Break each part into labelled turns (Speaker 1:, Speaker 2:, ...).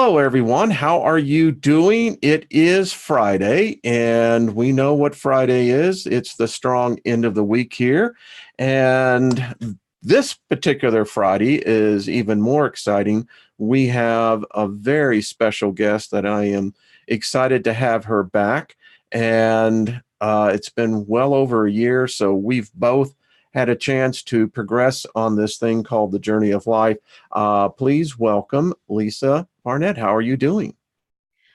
Speaker 1: Hello, everyone. How are you doing? It is Friday, and we know what Friday is. It's the strong end of the week here. And this particular Friday is even more exciting. We have a very special guest that I am excited to have her back. And it's been well over a year, so we've both had a chance to progress on this thing called the journey of life. Please welcome Lisa Barnett. How are you doing?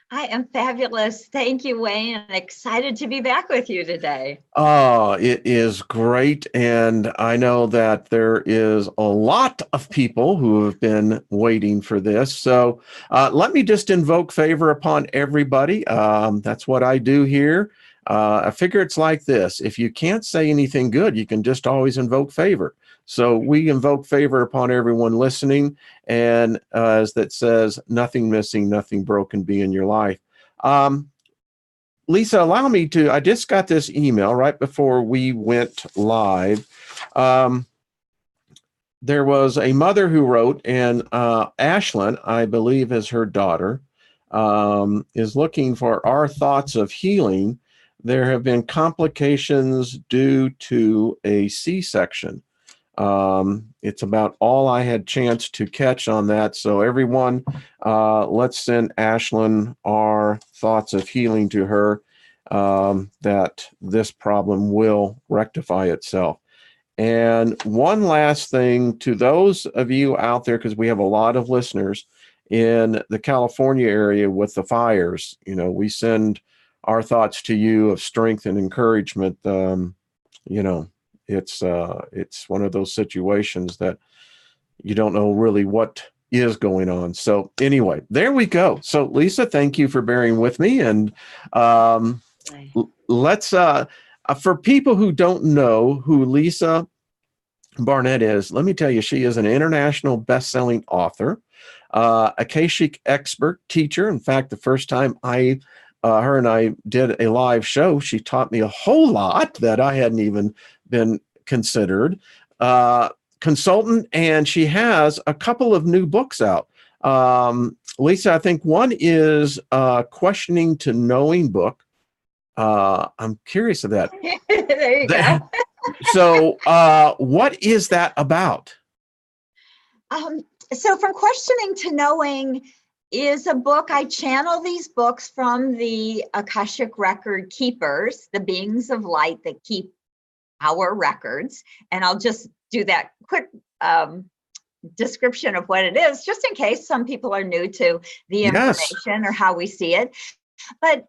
Speaker 2: I am fabulous. Thank you, Wayne. I'm excited to be back with you today.
Speaker 1: It is great. And I know that there is a lot of people who have been waiting for this. So let me just invoke favor upon everybody. That's what I do here. I figure it's like this. If you can't say anything good, you can just always invoke favor. So we invoke favor upon everyone listening. And as that says, nothing missing, nothing broken be in your life. Lisa, allow me to, I just got this email right before we went live. There was a mother who wrote, and Ashlyn, I believe is her daughter, is looking for our thoughts of healing. There have been complications due to a C-section. It's about all I had chance to catch on that. So everyone, let's send Ashlyn our thoughts of healing to her, that this problem will rectify itself. And one last thing to those of you out there, because we have a lot of listeners in the California area with the fires, we send our thoughts to you of strength and encouragement. It's one of those situations that you don't know really what is going on. So anyway, there we go. So Lisa, thank you for bearing with me. And let's, for people who don't know who Lisa Barnett is, let me tell you, she is an international best-selling author, Akashic expert, teacher. In fact, the first time her and I did a live show, she taught me a whole lot that I hadn't even been considered. Consultant, and she has a couple of new books out. Lisa, I think one is Questioning to Knowing book. I'm curious of that.
Speaker 2: There you go.
Speaker 1: So what is that about?
Speaker 2: So From Questioning to Knowing is a book. I channel these books from the Akashic Record keepers, the beings of light that keep our records. And I'll just do that quick description of what it is, just in case some people are new to the information or how we see it. But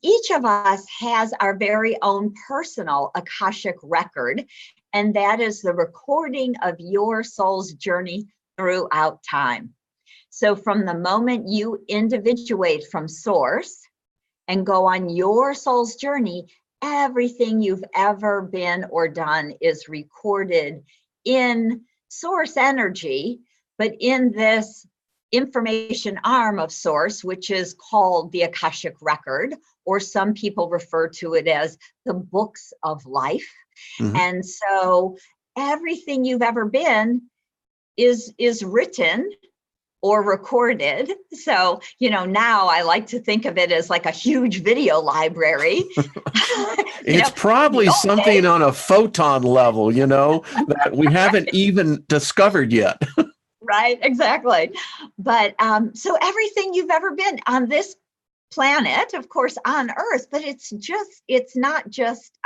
Speaker 2: each of us has our very own personal Akashic record, and that is the recording of your soul's journey throughout time. So from the moment you individuate from source and go on your soul's journey, everything you've ever been or done is recorded in source energy, but in this information arm of source, which is called the Akashic Record, or some people refer to it as the books of life. Mm-hmm. And so everything you've ever been is written or recorded. So, now I like to think of it as like a huge video library.
Speaker 1: It's probably something on a photon level, that we haven't even discovered yet.
Speaker 2: Right, exactly. But so everything you've ever been on this planet, of course, on Earth, but it's not just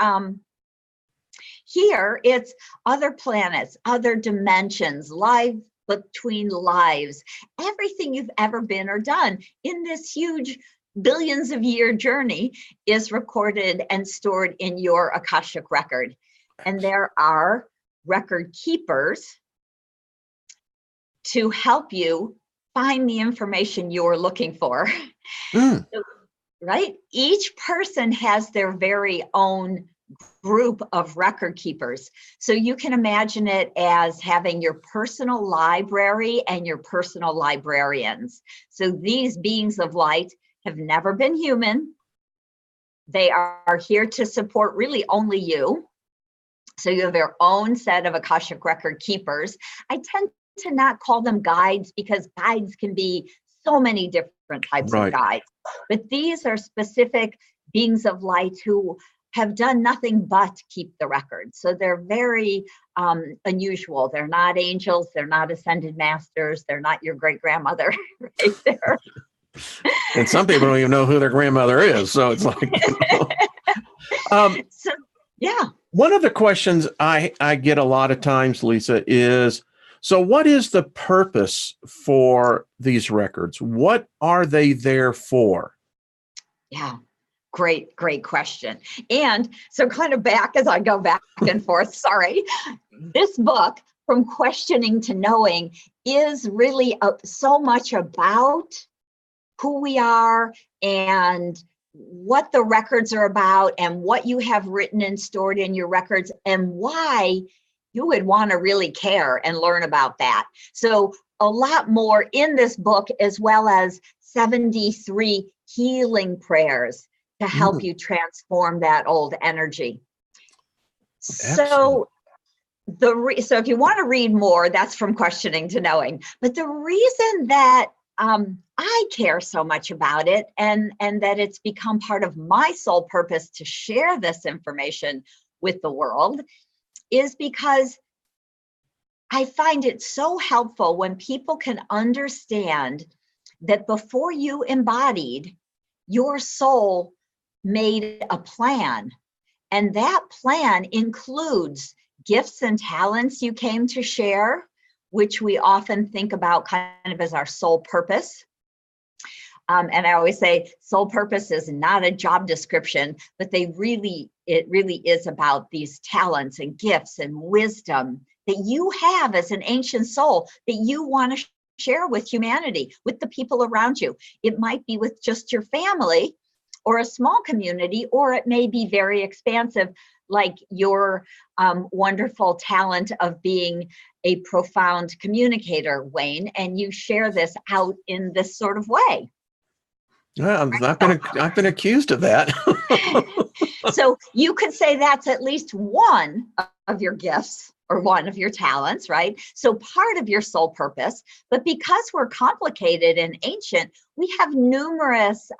Speaker 2: here, it's other planets, other dimensions, life between lives, everything you've ever been or done in this huge billions of year journey is recorded and stored in your Akashic record. And there are record keepers to help you find the information you're looking for. So, right? Each person has their very own group of record keepers. So you can imagine it as having your personal library and your personal librarians. So these beings of light have never been human. They are here to support really only you. So you have your own set of Akashic record keepers. I tend to not call them guides because guides can be so many different types of
Speaker 1: Right.
Speaker 2: guides, but these are specific beings of light who have done nothing but keep the record. So they're very unusual. They're not angels. They're not ascended masters. They're not your great grandmother right there.
Speaker 1: And some people don't even know who their grandmother is. So it's like,
Speaker 2: so, yeah.
Speaker 1: One of the questions I get a lot of times, Lisa, is, so what is the purpose for these records? What are they there for?
Speaker 2: Yeah. Great question. And so kind of back as I go back and forth, sorry, this book, From Questioning to Knowing, is really so much about who we are and what the records are about and what you have written and stored in your records and why you would want to really care and learn about that. So a lot more in this book, as well as 73 healing prayers to help you transform that old energy.
Speaker 1: Excellent.
Speaker 2: So if you want to read more, that's From Questioning to Knowing. But the reason that I care so much about it and that it's become part of my soul purpose to share this information with the world is because I find it so helpful when people can understand that before you embodied, your soul made a plan. And that plan includes gifts and talents you came to share, which we often think about kind of as our soul purpose. And I always say soul purpose is not a job description, but it really is about these talents and gifts and wisdom that you have as an ancient soul that you want to share with humanity, with the people around you. It might be with just your family or a small community, or it may be very expansive, like your wonderful talent of being a profound communicator, Wayne, and you share this out in this sort of way.
Speaker 1: Yeah, I've been accused of that.
Speaker 2: So you could say that's at least one of your gifts or one of your talents, right? So part of your soul purpose, but because we're complicated and ancient, we have numerous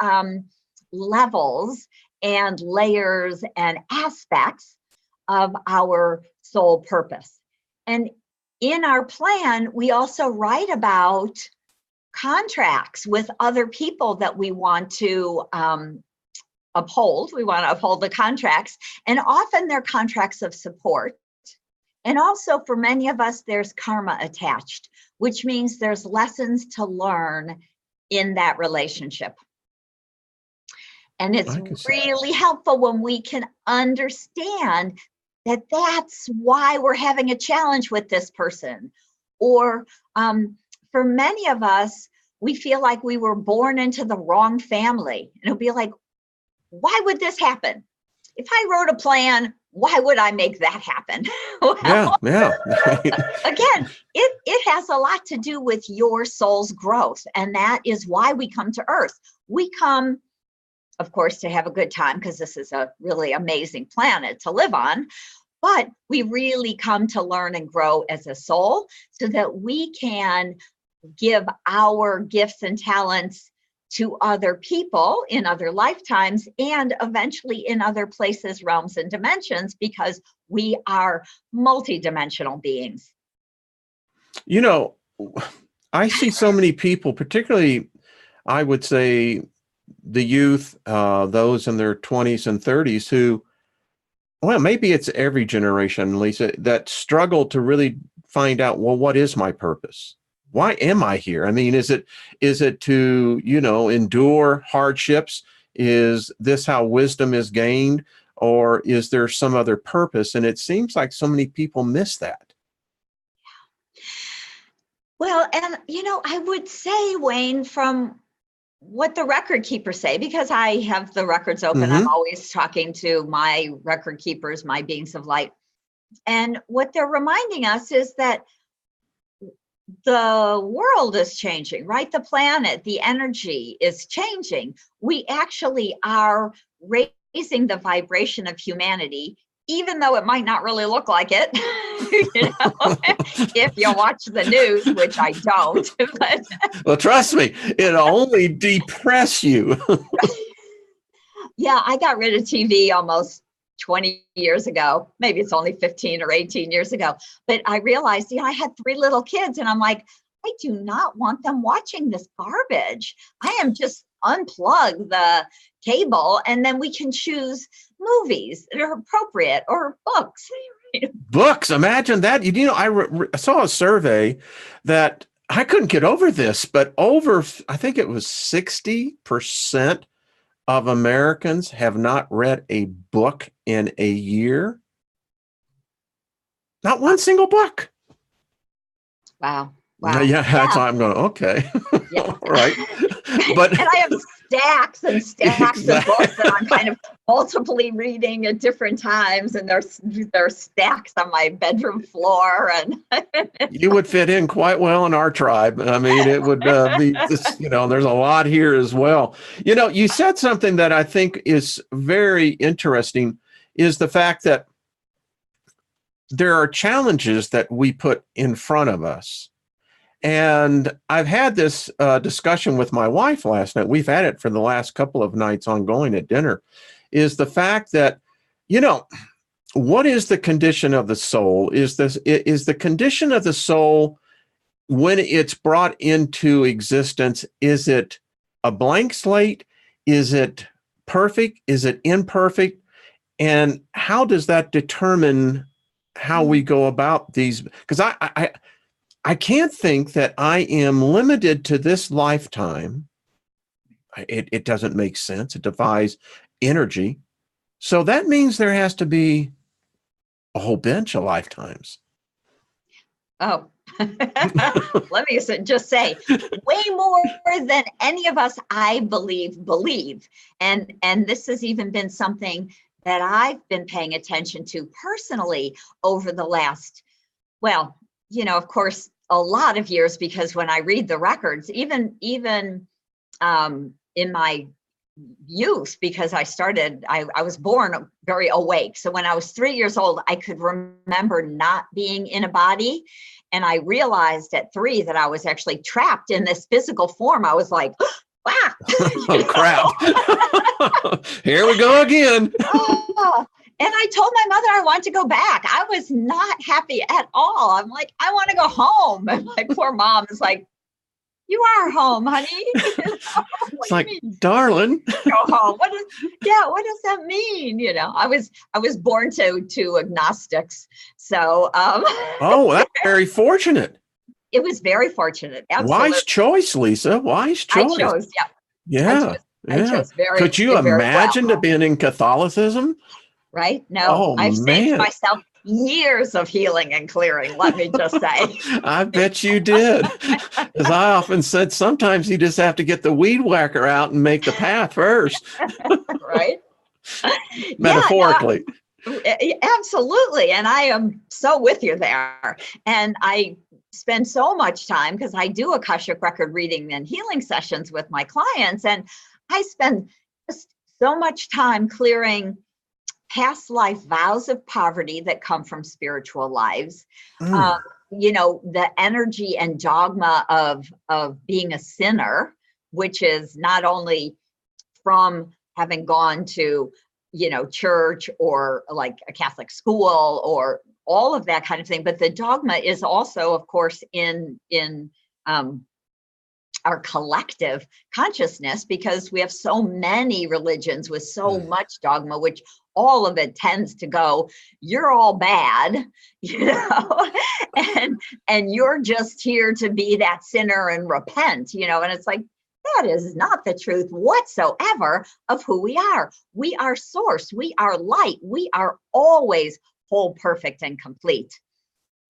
Speaker 2: levels and layers and aspects of our soul purpose. And in our plan, we also write about contracts with other people that we want to uphold. We want to uphold the contracts, and often they're contracts of support. And also for many of us, there's karma attached, which means there's lessons to learn in that relationship. And it's really helpful when we can understand that that's why we're having a challenge with this person. Or for many of us, we feel like we were born into the wrong family. And it'll be like, why would this happen? If I wrote a plan, why would I make that happen? Well,
Speaker 1: yeah.
Speaker 2: Again, it has a lot to do with your soul's growth. And that is why we come to Earth. We come, of course, to have a good time, because this is a really amazing planet to live on. But we really come to learn and grow as a soul so that we can give our gifts and talents to other people in other lifetimes and eventually in other places, realms, and dimensions, because we are multidimensional beings.
Speaker 1: You know, I see so many people, particularly, I would say, the youth, those in their 20s and 30s who, well, maybe it's every generation, Lisa, that struggle to really find out, well, what is my purpose? Why am I here? I mean, is it to, endure hardships? Is this how wisdom is gained? Or is there some other purpose? And it seems like so many people miss that.
Speaker 2: Well, and, I would say, Wayne, from what the record keepers say, because I have the records open, I'm always talking to my record keepers, my beings of light. And what they're reminding us is that the world is changing, right? The planet, the energy is changing. We actually are raising the vibration of humanity even though it might not really look like it, if you watch the news, which I don't. But
Speaker 1: well, trust me, it'll only depress you.
Speaker 2: yeah, I got rid of TV almost 20 years ago. Maybe it's only 15 or 18 years ago. But I realized, I had 3 little kids, and I'm like, I do not want them watching this garbage. I am just unplug the cable, and then we can choose movies that are appropriate, or books.
Speaker 1: Books, imagine that. I saw a survey that I couldn't get over this, but I think it was 60% of Americans have not read a book in a year. Not one single book.
Speaker 2: Wow.
Speaker 1: Yeah, that's why I'm going, okay. Yeah. All right. But
Speaker 2: and I have stacks and stacks of books that I'm kind of multiply reading at different times, and there's stacks on my bedroom floor. And
Speaker 1: you would fit in quite well in our tribe. I mean, it would be this, there's a lot here as well. You said something that I think is very interesting, is the fact that there are challenges that we put in front of us. And I've had this discussion with my wife last night. We've had it for the last couple of nights ongoing at dinner, is the fact that, what is the condition of the soul? Is the condition of the soul, when it's brought into existence, is it a blank slate? Is it perfect? Is it imperfect? And how does that determine how we go about these? Because I can't think that I am limited to this lifetime. It doesn't make sense. It defies energy. So that means there has to be a whole bunch of lifetimes.
Speaker 2: Oh, let me just say, way more than any of us, I believe. And this has even been something that I've been paying attention to personally over the last, of course, a lot of years, because when I read the records, even in my youth, because I was born very awake. So when I was 3 years old, I could remember not being in a body. And I realized at 3 that I was actually trapped in this physical form. I was like, wow.
Speaker 1: Oh, crap. Here we go again.
Speaker 2: And I told my mother I wanted to go back. I was not happy at all. I'm like, I want to go home. And my poor mom is like, you are home, honey.
Speaker 1: It's like, darling.
Speaker 2: Go home. What does that mean? I was born to agnostics. So
Speaker 1: oh, that's very fortunate.
Speaker 2: It was very fortunate. Absolutely.
Speaker 1: Wise choice, Lisa. Wise choice.
Speaker 2: I chose,
Speaker 1: yeah.
Speaker 2: I chose very.
Speaker 1: Could you imagine to being in Catholicism?
Speaker 2: Right? No, I've saved myself years of healing and clearing, let me just say.
Speaker 1: I bet you did. As I often said, sometimes you just have to get the weed whacker out and make the path first.
Speaker 2: Right?
Speaker 1: Metaphorically.
Speaker 2: Absolutely. And I am so with you there. And I spend so much time, because I do Akashic record reading and healing sessions with my clients. And I spend just so much time clearing past life vows of poverty that come from spiritual lives. The energy and dogma of being a sinner, which is not only from having gone to, church or like a Catholic school or all of that kind of thing, but the dogma is also, of course, in our collective consciousness, because we have so many religions with so much dogma, which all of it tends to go, you're all bad, and you're just here to be that sinner and repent, and it's like, that is not the truth whatsoever of who we are. We are source, we are light, we are always whole, perfect, and complete.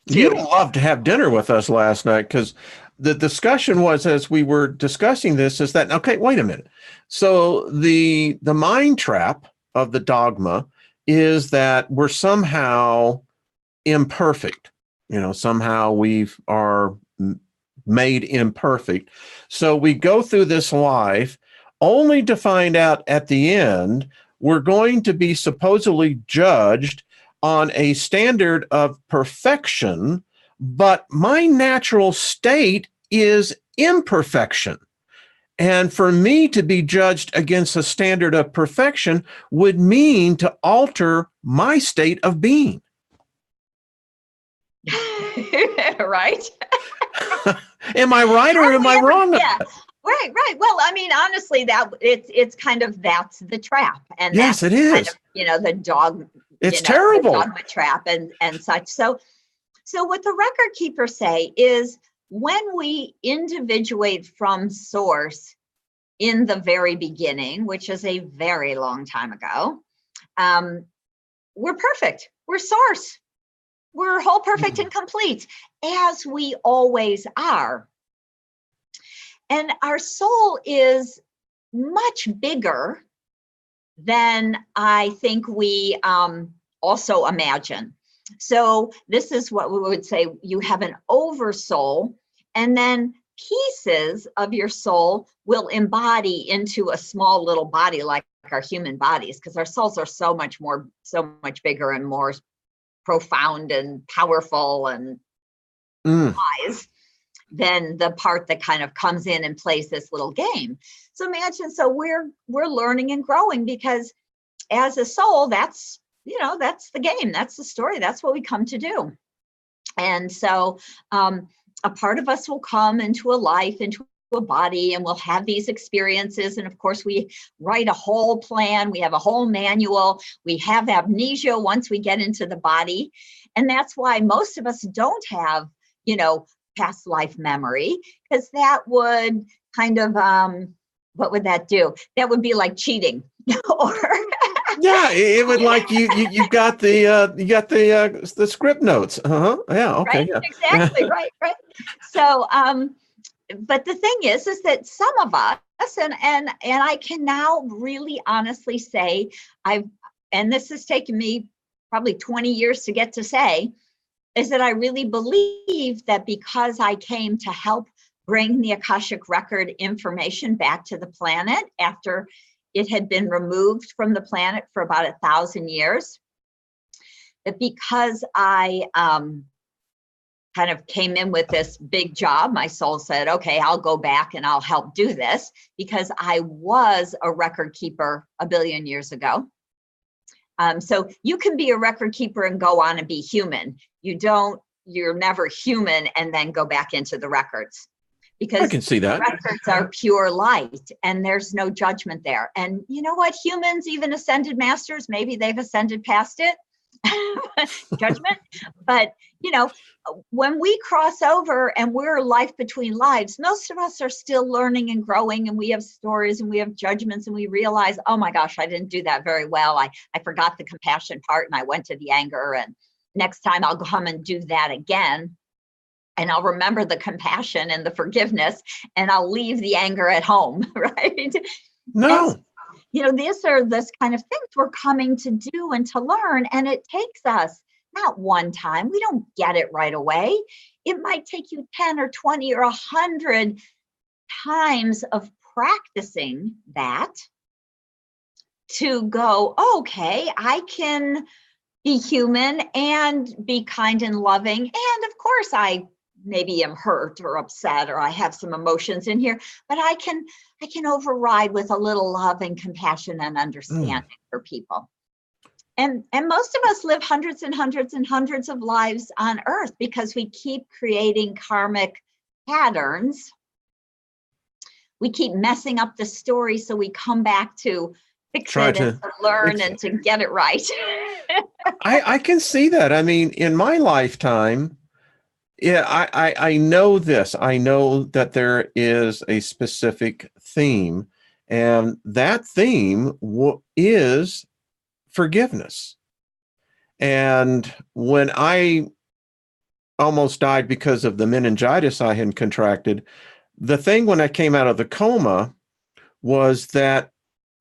Speaker 1: You'd love to have dinner with us last night, because the discussion was, as we were discussing this, is that, okay, wait a minute. So the mind trap of the dogma is that we're somehow imperfect. Somehow we are made imperfect. So we go through this life only to find out at the end we're going to be supposedly judged on a standard of perfection, but my natural state is imperfection. And for me to be judged against a standard of perfection would mean to alter my state of being.
Speaker 2: Right?
Speaker 1: Am I right or am I wrong?
Speaker 2: Yeah. Right. Well, I mean, honestly, it's kind of, that's the trap. And
Speaker 1: yes, it is.
Speaker 2: Kind of, the dog.
Speaker 1: It's terrible.
Speaker 2: The dogma trap and such. So what the record keepers say is, when we individuate from source in the very beginning, which is a very long time ago, we're perfect. We're source. We're whole, perfect, and complete, as we always are. And our soul is much bigger than I think we also imagine. So this is what we would say: you have an oversoul, and then pieces of your soul will embody into a small little body, like our human bodies, because our souls are so much bigger and more profound and powerful and wise than the part that kind of comes in and plays this little game. So imagine, so we're learning and growing, because as a soul, that's the game, that's the story, that's what we come to do. And so a part of us will come into a life, into a body, and we'll have these experiences. And of course, we write a whole plan, we have a whole manual, we have amnesia once we get into the body. And that's why most of us don't have, past life memory, because that would kind of, what would that do? That would be like cheating. Or
Speaker 1: yeah, it would, like you got the script notes. Yeah. Okay.
Speaker 2: Right?
Speaker 1: Yeah.
Speaker 2: Exactly. Right. So, but the thing is that some of us, and I can now really honestly say, and this has taken me probably 20 years to get to say, is that I really believe that because I came to help bring the Akashic Record information back to the planet after it had been removed from the planet for about 1,000 years, that because I kind of came in with this big job, my soul said, okay, I'll go back and I'll help do this, because I was a record keeper 1 billion years ago. So you can be a record keeper and go on and be human. You're never human and then go back into the records, because
Speaker 1: I can see that.
Speaker 2: records are pure light and there's no judgment there. And you know what? Humans, even ascended masters, maybe they've ascended past it, judgment. But, when we cross over and we're life between lives, most of us are still learning and growing, and we have stories and we have judgments, and we realize, oh my gosh, I didn't do that very well. I forgot the compassion part and I went to the anger, and next time I'll come and do that again. And I'll remember the compassion and the forgiveness, and I'll leave the anger at home, right?
Speaker 1: No.
Speaker 2: And, these are this kind of things we're coming to do and to learn. And it takes us not one time. We don't get it right away. It might take you 10 or 20 or 100 times of practicing that to go, okay, I can be human and be kind and loving. And of course, I maybe am hurt or upset, or I have some emotions in here, but I can override with a little love and compassion and understanding for people. And most of us live hundreds and hundreds and hundreds of lives on Earth because we keep creating karmic patterns. We keep messing up the story, so we come back to fix it and to learn and to get it right.
Speaker 1: I can see that. I mean, in my lifetime, yeah, I know this. I know that there is a specific theme, and that theme is forgiveness. And when I almost died because of the meningitis I had contracted, the thing when I came out of the coma was that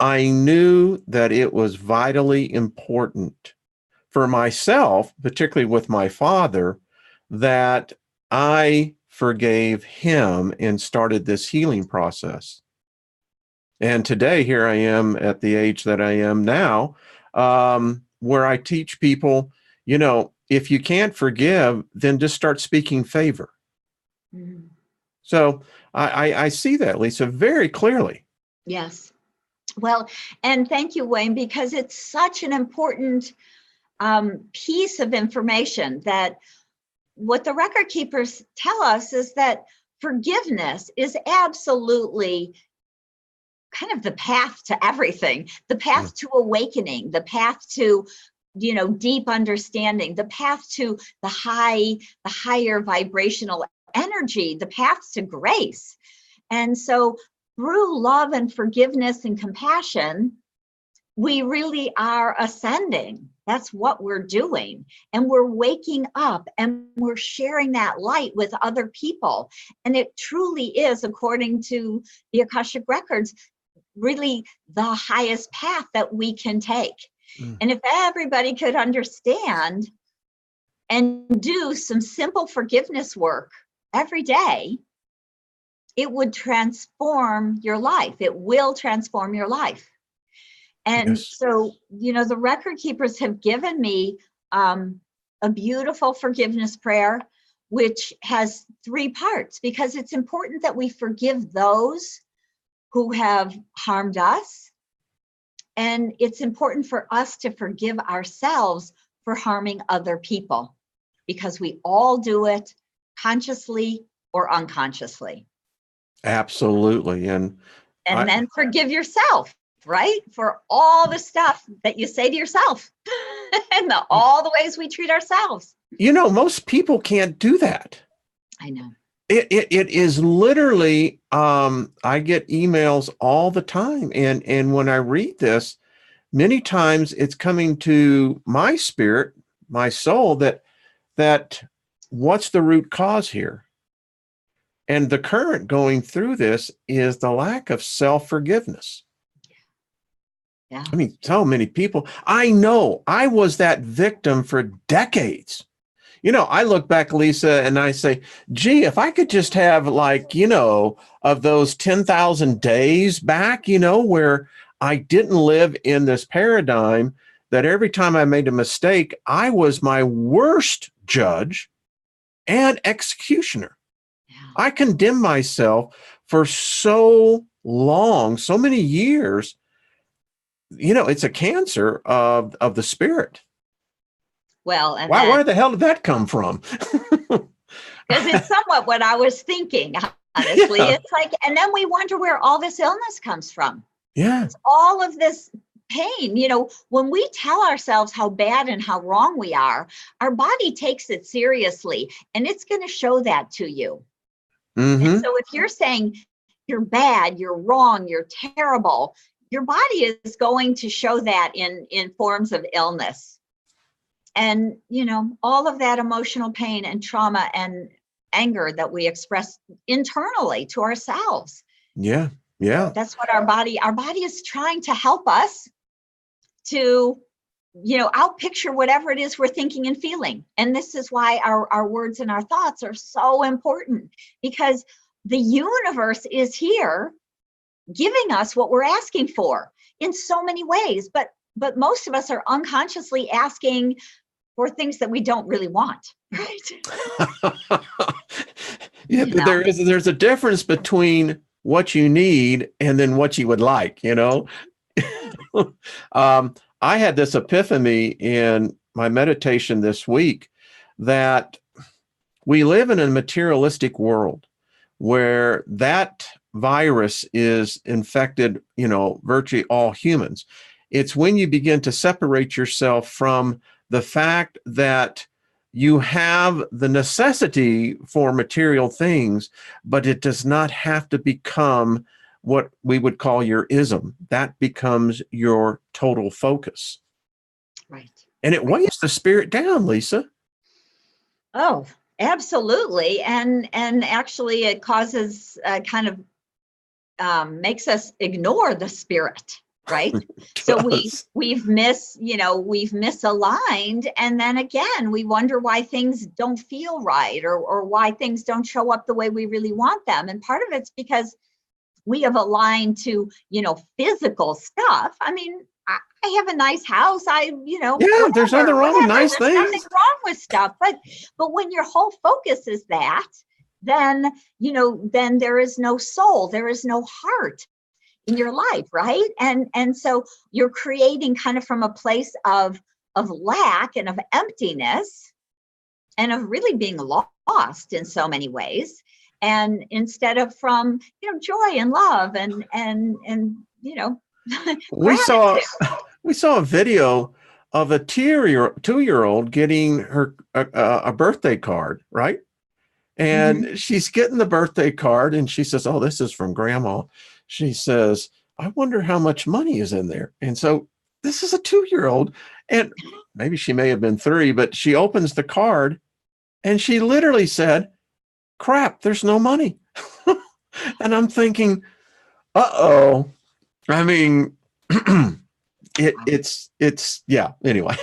Speaker 1: I knew that it was vitally important for myself, particularly with my father, that I forgave him and started this healing process. And today, here I am at the age that I am now, where I teach people, if you can't forgive, then just start speaking favor.
Speaker 2: Mm.
Speaker 1: So I see that, Lisa, very clearly.
Speaker 2: Yes. Well, and thank you, Wayne, because it's such an important piece of information that what the record keepers tell us is that forgiveness is absolutely kind of the path to everything, the path to awakening, the path to deep understanding, the path to the higher vibrational energy, the path to grace. And so through love and forgiveness and compassion, we really are ascending. That's what we're doing. And we're waking up and we're sharing that light with other people. And it truly is, according to the Akashic Records, really the highest path that we can take. And if everybody could understand and do some simple forgiveness work every day, it would transform your life. It will transform your life. And so, the record keepers have given me a beautiful forgiveness prayer, which has 3 parts, because it's important that we forgive those who have harmed us. And it's important for us to forgive ourselves for harming other people, because we all do it consciously or unconsciously.
Speaker 1: Absolutely. And
Speaker 2: then forgive yourself, right? For all the stuff that you say to yourself and all the ways we treat ourselves.
Speaker 1: Most people can't do that.
Speaker 2: I know.
Speaker 1: It is literally, I get emails all the time. And when I read this, many times it's coming to my spirit, my soul, that what's the root cause here? And the current going through this is the lack of self-forgiveness.
Speaker 2: Yeah.
Speaker 1: I mean, so many people. I know I was that victim for decades. I look back, Lisa, and I say, gee, if I could just have of those 10,000 days back, where I didn't live in this paradigm that every time I made a mistake, I was my worst judge and executioner.
Speaker 2: Yeah.
Speaker 1: I condemned myself for so long, so many years. It's a cancer of the spirit.
Speaker 2: Well, and
Speaker 1: wow, where the hell did that come from?
Speaker 2: Because it's somewhat what I was thinking, honestly. Yeah. It's like, and then we wonder where all this illness comes from.
Speaker 1: Yeah.
Speaker 2: It's all of this pain. When we tell ourselves how bad and how wrong we are, our body takes it seriously, and it's going to show that to you.
Speaker 1: Mm-hmm.
Speaker 2: And so if you're saying you're bad, you're wrong, you're terrible, your body is going to show that in forms of illness. And, all of that emotional pain and trauma and anger that we express internally to ourselves.
Speaker 1: Yeah. Yeah.
Speaker 2: That's what our body is trying to help us to, outpicture whatever it is we're thinking and feeling. And this is why our words and our thoughts are so important, because the universe is here giving us what we're asking for in so many ways. But most of us are unconsciously asking for things that we don't really want, right?
Speaker 1: Yeah, but there's a difference between what you need and then what you would like, I had this epiphany in my meditation this week that we live in a materialistic world where that virus is infected, virtually all humans. It's when you begin to separate yourself from the fact that you have the necessity for material things, but it does not have to become what we would call your ism. That becomes your total focus.
Speaker 2: Right.
Speaker 1: And it weighs the spirit down, Lisa.
Speaker 2: Oh, absolutely. And actually it causes kind of makes us ignore the spirit. Right. So we've misaligned. And then again, we wonder why things don't feel right or why things don't show up the way we really want them. And part of it's because we have aligned to, physical stuff. I mean, I have a nice house.
Speaker 1: Yeah, there's nothing wrong with nice
Speaker 2: There's nothing
Speaker 1: things.
Speaker 2: wrong with stuff. But when your whole focus is that, then, then there is no soul, there is no heart in your life, right? And so you're creating kind of from a place of lack and of emptiness and of really being lost in so many ways. And instead of from, joy and love and
Speaker 1: We saw
Speaker 2: gratitude.
Speaker 1: we saw a video of a 2-year-old getting her a birthday card, right?
Speaker 2: Mhm.
Speaker 1: And she's getting the birthday card and she says, "Oh, this is from grandma." She says, "I wonder how much money is in there." And so this is a 2-year-old, and maybe she may have been 3, but she opens the card and she literally said, "Crap, there's no money." And I'm thinking, uh-oh. I mean, it's yeah, anyway.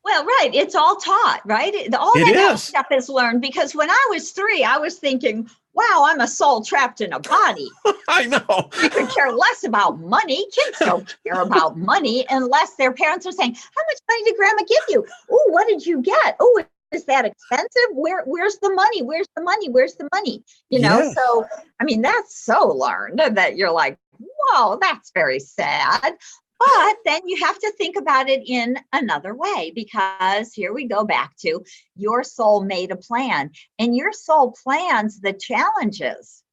Speaker 2: Well, right. It's all taught, right? All
Speaker 1: It
Speaker 2: that kind of
Speaker 1: is.
Speaker 2: stuff is learned, because when I was 3, I was thinking, wow, I'm a soul trapped in a body.
Speaker 1: I know.
Speaker 2: I could care less about money. Kids don't care about money unless their parents are saying, how much money did grandma give you? Oh, what did you get? Oh, is that expensive? Where's the money? Where's the money? Where's the money?
Speaker 1: Yes.
Speaker 2: So, I mean, that's so learned that you're like, whoa, that's very sad. But then you have to think about it in another way, because here we go back to your soul made a plan, and your soul plans the challenges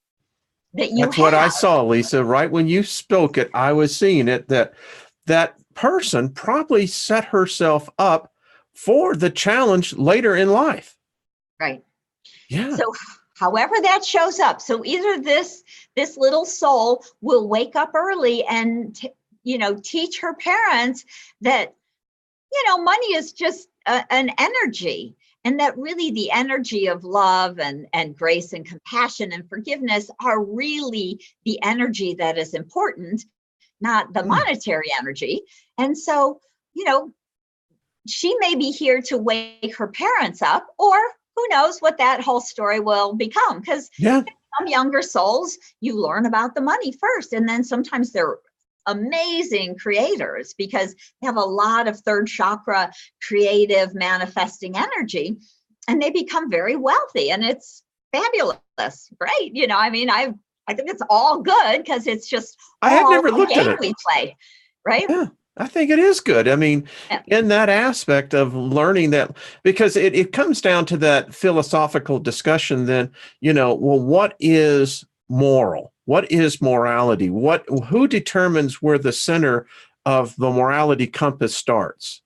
Speaker 2: that you
Speaker 1: That's what I
Speaker 2: have.
Speaker 1: saw, Lisa. Right when you spoke it, I was seeing it, that person probably set herself up for the challenge later in life.
Speaker 2: Right.
Speaker 1: Yeah.
Speaker 2: So however that shows up, so either this little soul will wake up early and teach her parents that money is just an energy, and that really the energy of love and grace and compassion and forgiveness are really the energy that is important, not the monetary energy. And so, she may be here to wake her parents up, or who knows what that whole story will become. Because
Speaker 1: Yeah.
Speaker 2: some younger souls, you learn about the money first, and then sometimes they're amazing creators because they have a lot of third chakra creative manifesting energy, and they become very wealthy, and it's fabulous, right? I mean, I think it's all good, because it's just
Speaker 1: I had
Speaker 2: all
Speaker 1: never
Speaker 2: a
Speaker 1: looked at
Speaker 2: game
Speaker 1: it.
Speaker 2: we play, right?
Speaker 1: Yeah. I think it is good. I mean,
Speaker 2: Yeah.
Speaker 1: in that aspect of learning that, because it comes down to that philosophical discussion then, well, what is moral? What is morality? Who determines where the center of the morality compass starts?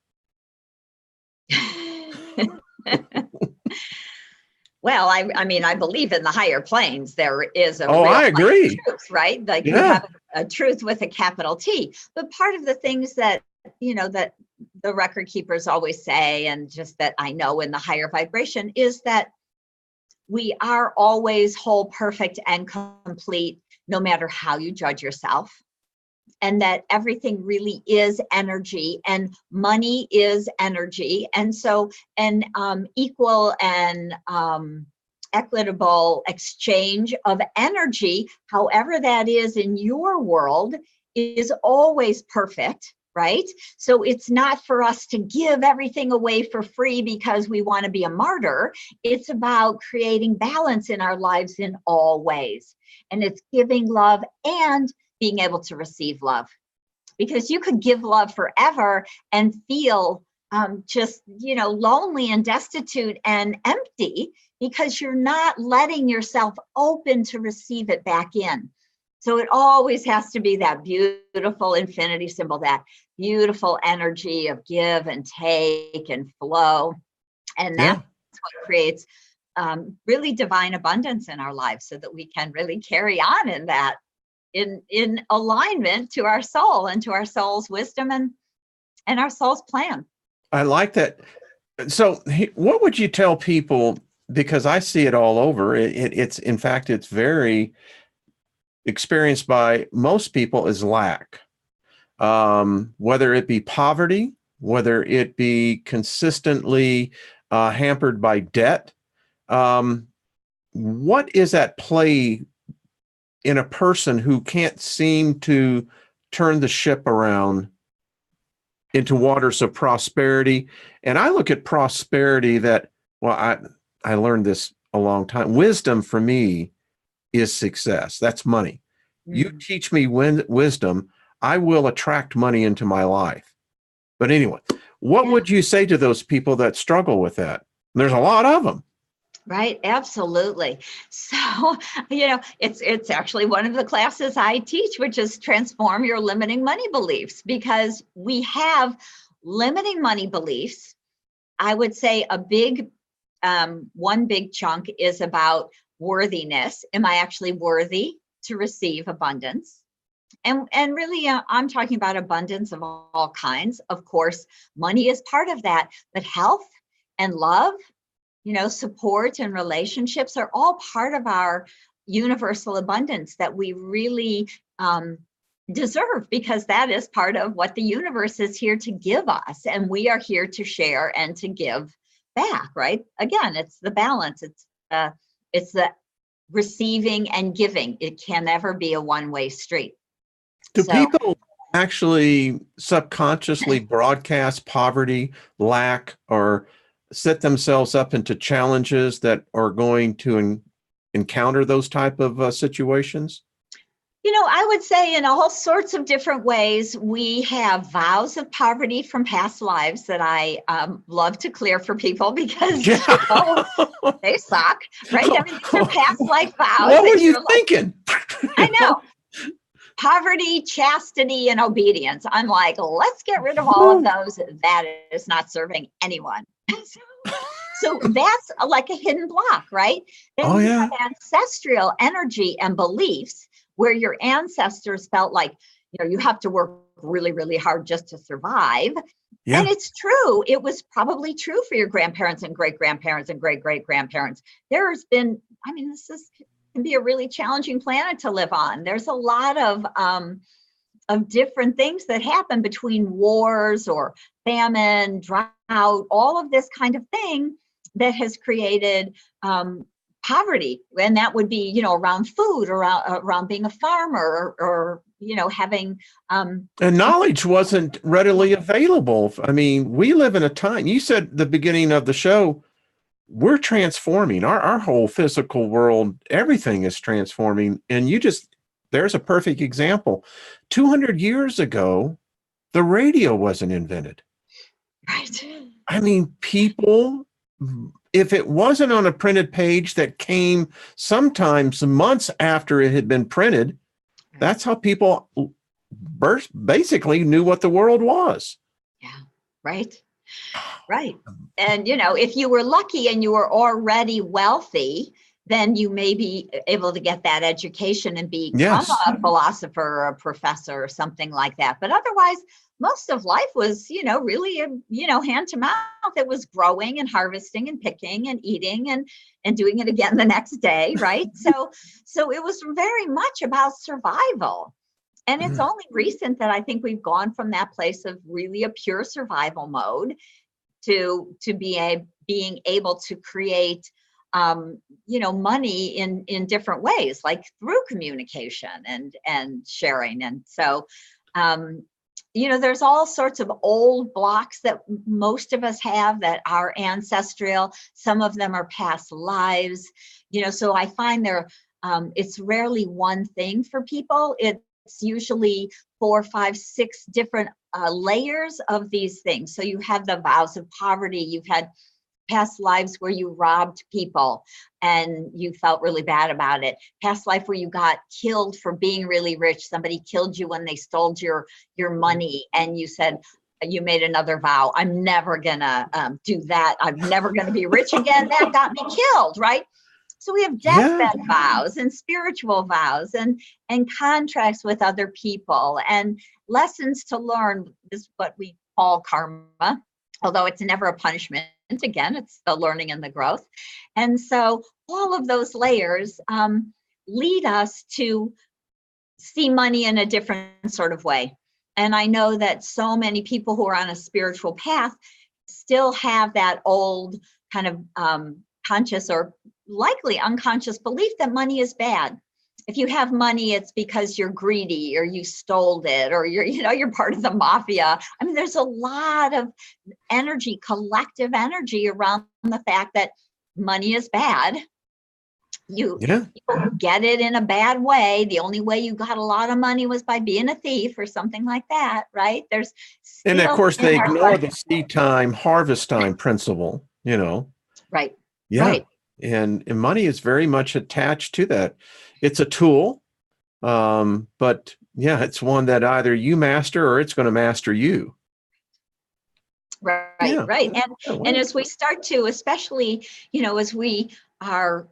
Speaker 2: Well, I mean, I believe in the higher planes, there is a
Speaker 1: Oh,
Speaker 2: real
Speaker 1: I
Speaker 2: plane of
Speaker 1: agree.
Speaker 2: truth, right? Like you
Speaker 1: Yeah.
Speaker 2: have a truth with a capital T. But part of the things that, that the record keepers always say, and just that I know in the higher vibration, is that we are always whole, perfect, and complete, no matter how you judge yourself. And that everything really is energy, and money is energy. And so an equal and equitable exchange of energy, however that is in your world, is always perfect, right? So it's not for us to give everything away for free because we want to be a martyr. It's about creating balance in our lives in all ways. And it's giving love and being able to receive love, because you could give love forever and feel just lonely and destitute and empty, because you're not letting yourself open to receive it back in. So it always has to be that beautiful infinity symbol, that beautiful energy of give and take and flow, and
Speaker 1: Yeah.
Speaker 2: that's what creates really divine abundance in our lives, so that we can really carry on in that, in alignment to our soul and to our soul's wisdom and our soul's plan.
Speaker 1: I like that. So what would you tell people? Because I see it all over. It's in fact, it's very experienced by most people as lack. Whether it be poverty, whether it be consistently hampered by debt. What is at play in a person who can't seem to turn the ship around into waters of prosperity. And I look at prosperity that, well, I learned this a long time. Wisdom for me is success. That's money. You teach me wisdom, I will attract money into my life. But anyway, what would you say to those people that struggle with that? There's a lot of them.
Speaker 2: Right, absolutely. So, it's actually one of the classes I teach, which is transform your limiting money beliefs, because we have limiting money beliefs. I would say one big chunk is about worthiness. Am I actually worthy to receive abundance? And really, I'm talking about abundance of all kinds. Of course, money is part of that, but health and love, support and relationships are all part of our universal abundance that we really deserve, because that is part of what the universe is here to give us. And we are here to share and to give back, right? Again, it's the balance. It's the receiving and giving. It can never be a one-way street.
Speaker 1: Do people actually subconsciously broadcast poverty, lack, or set themselves up into challenges that are going to encounter those type of situations?
Speaker 2: I would say in all sorts of different ways. We have vows of poverty from past lives that I love to clear for people, because they suck, right? I mean, these are past life vows.
Speaker 1: What were you thinking?
Speaker 2: I know. Poverty, chastity, and obedience. I'm like, let's get rid of all of those. That is not serving anyone. So that's like a hidden block, right? Then you have ancestral energy and beliefs where your ancestors felt like, you have to work really, really hard just to survive. Yeah. And it's true. It was probably true for your grandparents and great-grandparents and great-great-grandparents. There's been, this can be a really challenging planet to live on. There's a lot of different things that happen between wars or famine, drought, all of this kind of thing that has created poverty. And that would be, around food, around being a farmer, or having.
Speaker 1: And knowledge wasn't readily available. We live in a time, you said at the beginning of the show, we're transforming our whole physical world. Everything is transforming. And there's a perfect example. 200 years ago, the radio wasn't invented.
Speaker 2: Right.
Speaker 1: People, if it wasn't on a printed page that came sometimes months after it had been printed, that's how people basically knew what the world was.
Speaker 2: Yeah, right. Right. And, if you were lucky and you were already wealthy, then you may be able to get that education and become a philosopher or a professor or something like that. But otherwise, most of life was, really, hand to mouth. It was growing and harvesting and picking and eating and doing it again the next day. Right. So it was very much about survival. And it's only recent that I think we've gone from that place of really a pure survival mode to being able to create, money in different ways, like through communication and sharing. And so, there's all sorts of old blocks that most of us have that are ancestral. Some of them are past lives, so I find it's rarely one thing for people. It's usually 4, 5, 6 different layers of these things. So you have the vows of poverty. You've had past lives where you robbed people and you felt really bad about it. Past life where you got killed for being really rich. Somebody killed you when they stole your money, and you said, you made another vow. I'm never gonna do that. I'm never gonna be rich again. That got me killed, right? So we have deathbed vows and spiritual vows and contracts with other people and lessons to learn. This is what we call karma, although it's never a punishment. Again, it's the learning and the growth. And so all of those layers lead us to see money in a different sort of way. And I know that so many people who are on a spiritual path still have that old kind of conscious or likely unconscious belief that money is bad. if you have money, it's because you're greedy or you stole it or you're part of the mafia. I mean, there's a lot of energy, collective energy around the fact that money is bad. You get it in a bad way. The only way you got a lot of money was by being a thief or something like that, right?
Speaker 1: And of course they ignore the seed time, harvest time principle,
Speaker 2: Right.
Speaker 1: Yeah.
Speaker 2: Right.
Speaker 1: And money is very much attached to that. It's a tool, but yeah, it's one that either you master or it's going to master you.
Speaker 2: Right,
Speaker 1: Yeah.
Speaker 2: right. And as we start to, especially, as we are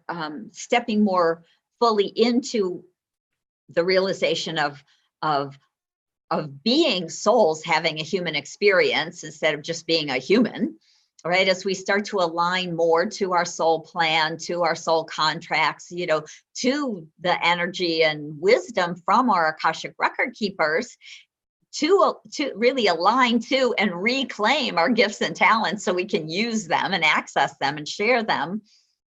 Speaker 2: stepping more fully into the realization of being souls having a human experience instead of just being a human, right? As we start to align more to our soul plan, to our soul contracts, to the energy and wisdom from our Akashic record keepers, to really align to and reclaim our gifts and talents so we can use them and access them and share them,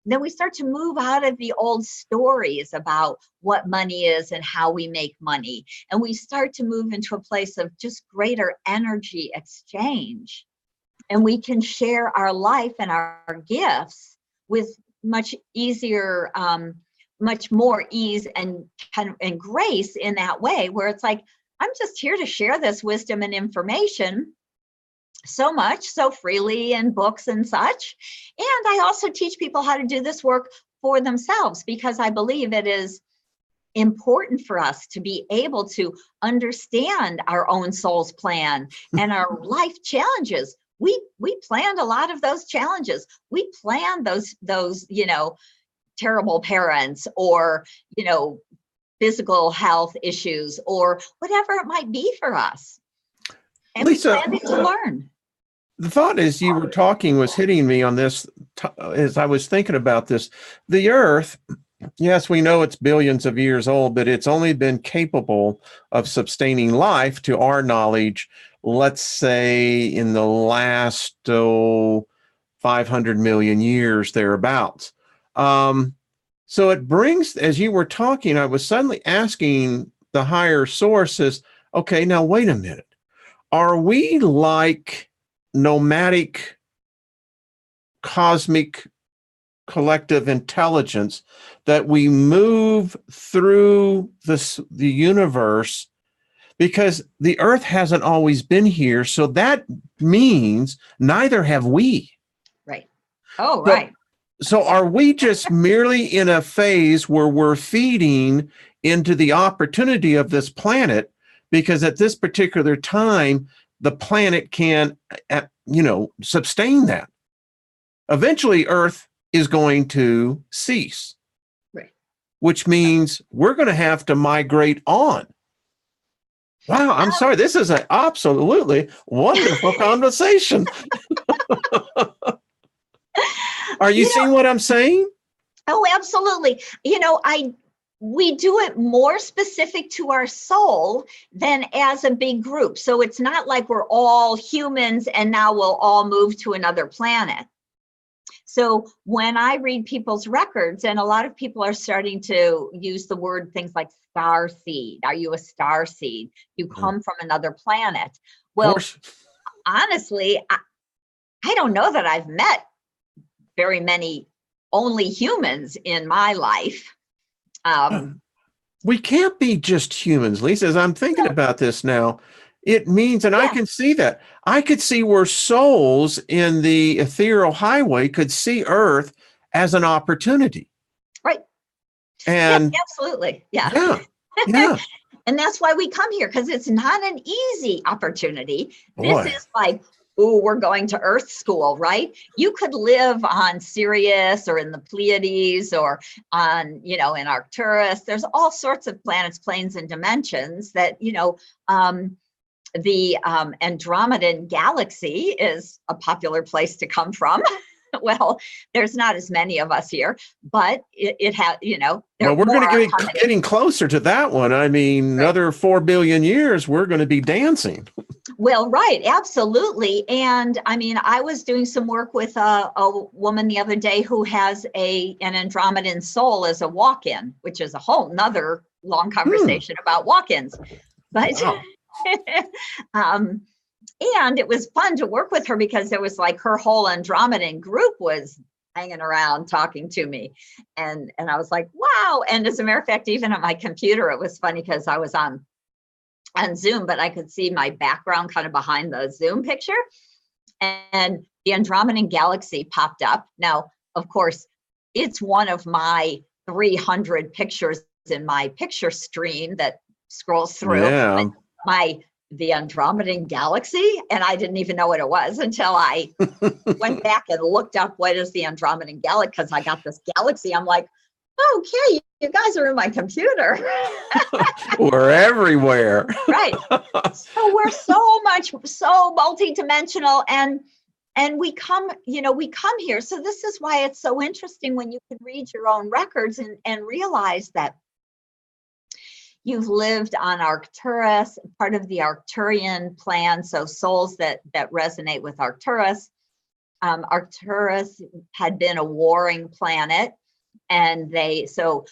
Speaker 2: then we start to move out of the old stories about what money is and how we make money. And we start to move into a place of just greater energy exchange. And we can share our life and our gifts with much easier, much more ease and grace in that way, where it's like, I'm just here to share this wisdom and information so freely in books and such. And I also teach people how to do this work for themselves, because I believe it is important for us to be able to understand our own soul's plan and our life challenges. We planned a lot of those challenges. We planned those terrible parents or physical health issues or whatever it might be for us. And
Speaker 1: Lisa,
Speaker 2: we planned to learn.
Speaker 1: The thought as you were talking was hitting me on this as I was thinking about this. The Earth, yes, we know it's billions of years old, but it's only been capable of sustaining life to our knowledge, let's say in the last 500 million years thereabouts. So it brings, as you were talking, I was suddenly asking the higher sources, okay, now wait a minute. Are we like nomadic cosmic collective intelligence that we move through the universe, because the Earth hasn't always been here? So that means neither have we.
Speaker 2: Right. Oh, right.
Speaker 1: So are we just merely in a phase where we're feeding into the opportunity of this planet, because at this particular time, the planet can, sustain that? Eventually, Earth is going to cease,
Speaker 2: right?
Speaker 1: Which means we're going to have to migrate on. Wow, I'm sorry. This is an absolutely wonderful conversation. Are you seeing what I'm saying?
Speaker 2: Oh, absolutely. We do it more specific to our soul than as a big group. So it's not like we're all humans and now we'll all move to another planet. So when I read people's records, and a lot of people are starting to use the word things like star seed. Are you a star seed? You come from another planet. Well, honestly, I don't know that I've met very many only humans in my life.
Speaker 1: We can't be just humans, Lisa. As I'm thinking about this now, it means, and I can see that. I could see where souls in the ethereal highway could see Earth as an opportunity.
Speaker 2: Right.
Speaker 1: And
Speaker 2: absolutely. Yeah.
Speaker 1: Yeah. Yeah.
Speaker 2: And that's why we come here, because it's not an easy opportunity.
Speaker 1: Boy.
Speaker 2: This is like, we're going to Earth school, right? You could live on Sirius or in the Pleiades or on, in Arcturus. There's all sorts of planets, planes, and dimensions that, the Andromedan galaxy is a popular place to come from. Well, there's not as many of us here, but it has,
Speaker 1: well, we're going to be getting closer to that one. I mean, another 4 billion years, we're going to be dancing.
Speaker 2: Well, right, absolutely. And I mean, I was doing some work with a woman the other day who has an Andromedan soul as a walk-in, which is a whole nother long conversation about walk-ins. But
Speaker 1: Wow.
Speaker 2: and it was fun to work with her because it was like her whole Andromedan group was hanging around talking to me. And I was like, wow. And as a matter of fact, even on my computer, it was funny because I was on Zoom, but I could see my background kind of behind the Zoom picture. And the Andromedan galaxy popped up. Now, of course, it's one of my 300 pictures in my picture stream that scrolls through.
Speaker 1: Yeah.
Speaker 2: The Andromedan galaxy, and I didn't even know what it was until I went back and looked up what is the Andromedan galaxy, because I got this galaxy. I'm like, okay, you guys are in my computer.
Speaker 1: We're everywhere.
Speaker 2: Right. So we're so multidimensional, and we come here. So this is why it's so interesting when you can read your own records and realize that you've lived on Arcturus, part of the Arcturian plan. So souls that resonate with Arcturus. Arcturus had been a warring planet, and they so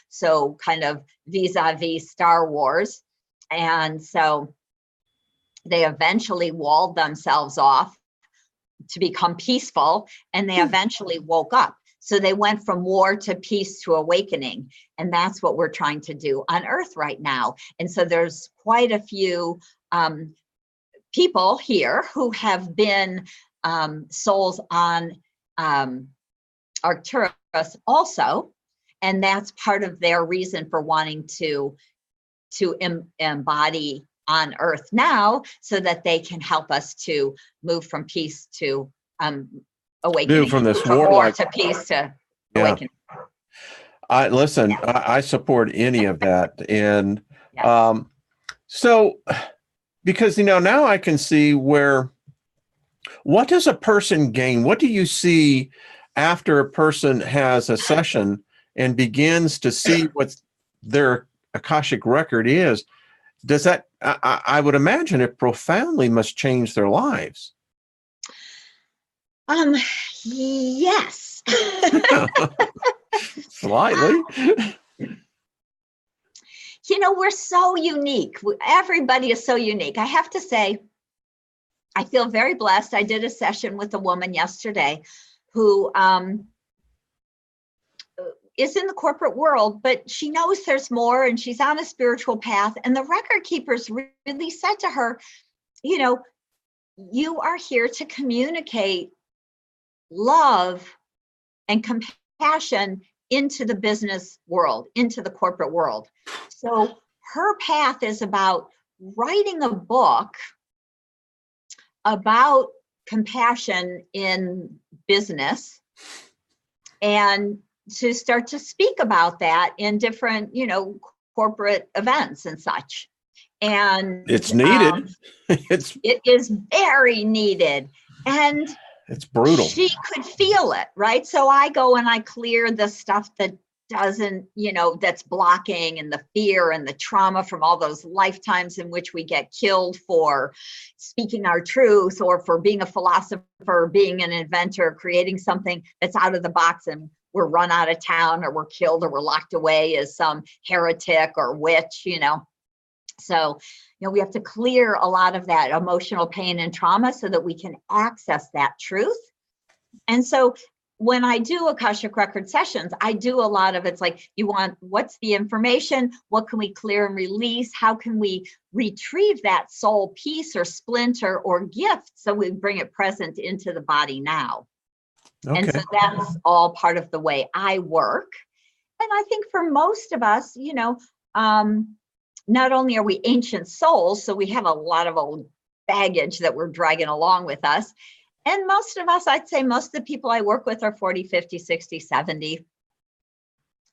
Speaker 2: kind of vis-a-vis Star Wars. And so they eventually walled themselves off to become peaceful, and they eventually woke up. So they went from war to peace to awakening. And that's what we're trying to do on Earth right now. And so there's quite a few people here who have been souls on Arcturus also. And that's part of their reason for wanting to embody on Earth now, so that they can help us to move from peace to awakening,
Speaker 1: from this
Speaker 2: war to peace to awakening.
Speaker 1: Listen, I support any of that. And
Speaker 2: Yes.
Speaker 1: so, because, now I can see what does a person gain? What do you see after a person has a session and begins to see what their Akashic record is? Does that, I would imagine it profoundly must change their lives.
Speaker 2: Yes.
Speaker 1: Slightly.
Speaker 2: We're so unique. Everybody is so unique. I have to say, I feel very blessed. I did a session with a woman yesterday who is in the corporate world, but she knows there's more, and she's on a spiritual path. And the record keepers really said to her, you are here to communicate love and compassion into the business world, into the corporate world. So her path is about writing a book about compassion in business, and to start to speak about that in different, corporate events and such. And
Speaker 1: it's needed.
Speaker 2: It is very needed. And
Speaker 1: it's brutal.
Speaker 2: She could feel it, right? So I go and I clear the stuff that doesn't, that's blocking, and the fear and the trauma from all those lifetimes in which we get killed for speaking our truth, or for being a philosopher, being an inventor, creating something that's out of the box, and we're run out of town, or we're killed, or we're locked away as some heretic or witch, So, we have to clear a lot of that emotional pain and trauma so that we can access that truth. And so when I do Akashic Record sessions, I do a lot of, it's like, what's the information? What can we clear and release? How can we retrieve that soul piece or splinter or gift so we bring it present into the body now? Okay. And so that's all part of the way I work. And I think for most of us, not only are we ancient souls, so we have a lot of old baggage that we're dragging along with us. And most of us, I'd say most of the people I work with are 40, 50, 60, 70.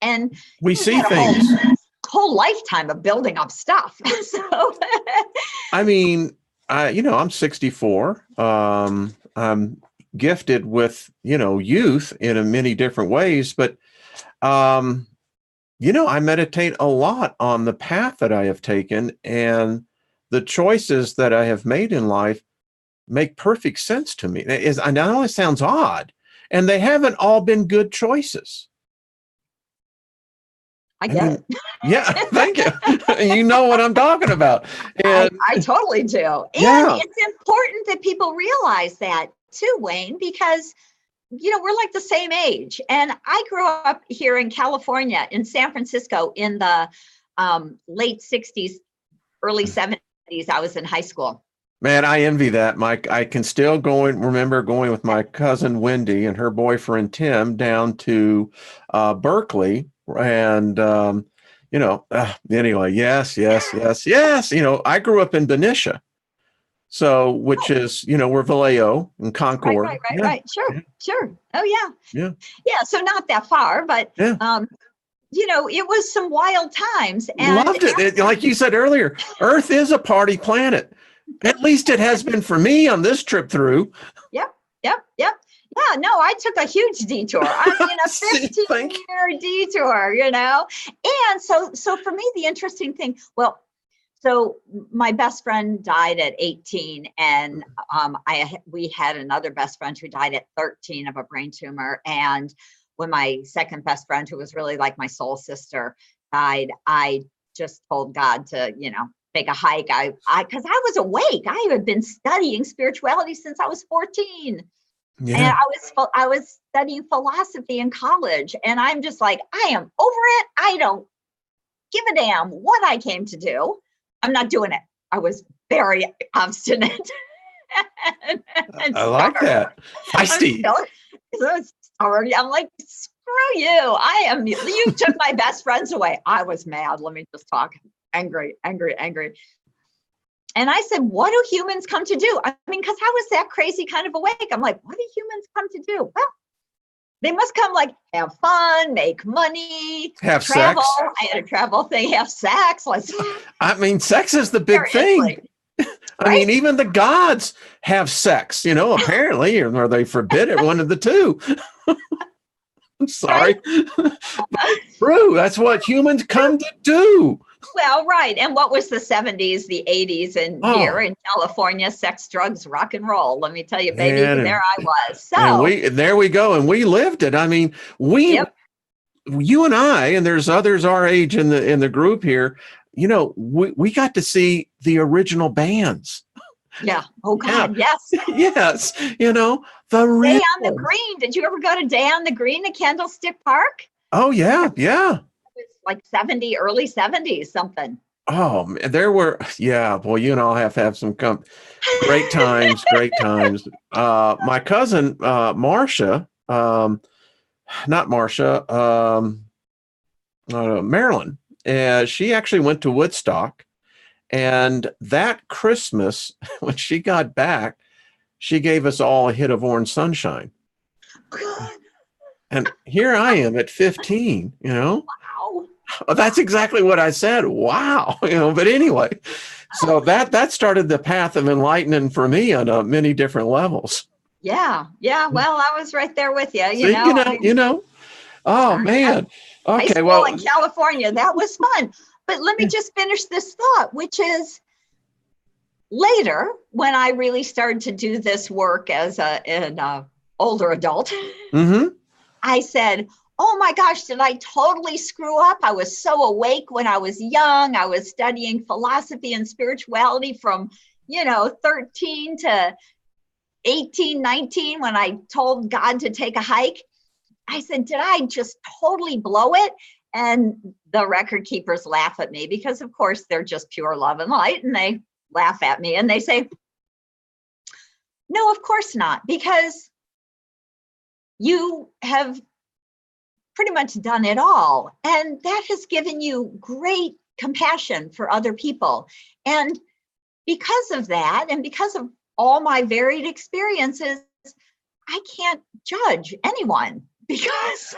Speaker 2: And
Speaker 1: we see things.
Speaker 2: Whole lifetime of building up stuff. So
Speaker 1: I mean, I'm 64. I'm gifted with, youth in many different ways, but I meditate a lot on the path that I have taken and the choices that I have made in life make perfect sense to me. I know it sounds odd, and they haven't all been good choices.
Speaker 2: I get it.
Speaker 1: Yeah, thank you. You know what I'm talking about.
Speaker 2: And I totally do. And it's important that people realize that too, Wayne, because we're like the same age. And I grew up here in California, in San Francisco, in the late 60s, early 70s. I was in high school.
Speaker 1: Man, I envy that, Mike. I can still remember going with my cousin Wendy and her boyfriend Tim down to Berkeley. And, anyway, yes. I grew up in Benicia. So, which is, we're Vallejo and Concord.
Speaker 2: Right. Sure. Oh, yeah. So not that far, but, it was some wild times. And
Speaker 1: loved it. Like you said earlier, Earth is a party planet. At least it has been for me on this trip through.
Speaker 2: Yep. Yeah, no, I took a huge detour. I mean, a 15-year detour, And so for me, the interesting thing, so my best friend died at 18, and we had another best friend who died at 13 of a brain tumor. And when my second best friend, who was really like my soul sister, died, I just told God to, take a hike. Because I was awake. I had been studying spirituality since I was 14. Yeah. And I was studying philosophy in college, and I'm just like, I am over it. I don't give a damn what I came to do. I'm not doing it. I was very obstinate.
Speaker 1: I like that. Feisty.
Speaker 2: I'm like, screw you. You took my best friends away. I was mad. Let me just talk. Angry. And I said, what do humans come to do? I mean, because I was that crazy kind of awake. I'm like, what do humans come to do? Well, they must come like have fun, make money,
Speaker 1: have
Speaker 2: travel.
Speaker 1: Sex.
Speaker 2: I had a travel thing, have sex.
Speaker 1: I mean, sex is the big thing. I mean, even the gods have sex, apparently, or they forbid it, one of the two. I'm sorry. True. That's what humans come to do.
Speaker 2: Well, right. And what was the 70s, the 80s, and here in California, sex, drugs, rock and roll. Let me tell you, baby, there I was. So
Speaker 1: there we go. And we lived it. I mean, you and I, and there's others our age in the group here, we got to see the original bands.
Speaker 2: Yeah. Oh God. Yeah.
Speaker 1: Yes.
Speaker 2: The Day on the Green. Did you ever go to Day on the Green at Candlestick Park?
Speaker 1: Oh yeah.
Speaker 2: Like early 70s, something.
Speaker 1: Oh, there were, well, have some great times. My cousin, Marcia, not Marcia, Marilyn, she actually went to Woodstock, and that Christmas, when she got back, she gave us all a hit of Orange Sunshine.
Speaker 2: Good.
Speaker 1: And here I am at 15,
Speaker 2: Wow.
Speaker 1: That's exactly what I said. Wow. But anyway, so that started the path of enlightenment for me on many different levels.
Speaker 2: Yeah. Well, I was right there with you.
Speaker 1: Oh man. Okay.
Speaker 2: Well, in California, that was fun. But let me just finish this thought, which is later when I really started to do this work as an older adult, I said, oh my gosh, did I totally screw up? I was so awake when I was young. I was studying philosophy and spirituality from, 13 to 18, 19, when I told God to take a hike. I said, did I just totally blow it? And the record keepers laugh at me because, of course, they're just pure love and light. And they laugh at me and they say, no, of course not, because you have pretty much done it all. And that has given you great compassion for other people. And because of that, and because of all my varied experiences, I can't judge anyone because,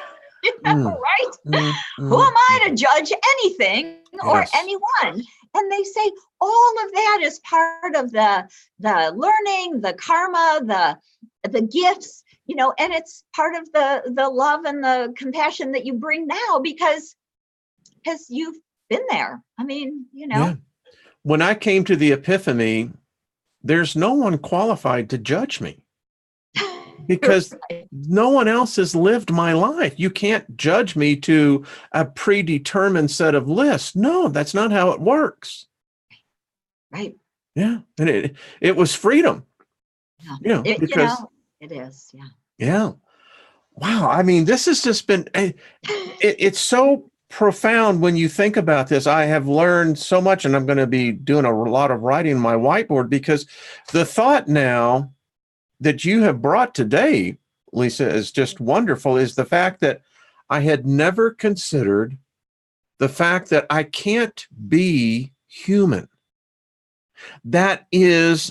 Speaker 2: right? Who am I to judge anything or anyone? And they say all of that is part of the learning, the karma, the gifts, and it's part of the love and the compassion that you bring now because you've been there. I mean,
Speaker 1: When I came to the epiphany there's no one qualified to judge me because no one else has lived my life. You can't judge me to a predetermined set of lists. No, that's not how it works.
Speaker 2: Right.
Speaker 1: Yeah. And it was freedom.
Speaker 2: Yeah.
Speaker 1: Because
Speaker 2: it is. Yeah.
Speaker 1: Yeah. Wow. I mean, this has just been, it's so profound when you think about this. I have learned so much, and I'm going to be doing a lot of writing on my whiteboard, because the thought now that you have brought today, Lisa, is just wonderful, is the fact that I had never considered the fact that I can't be human. That is,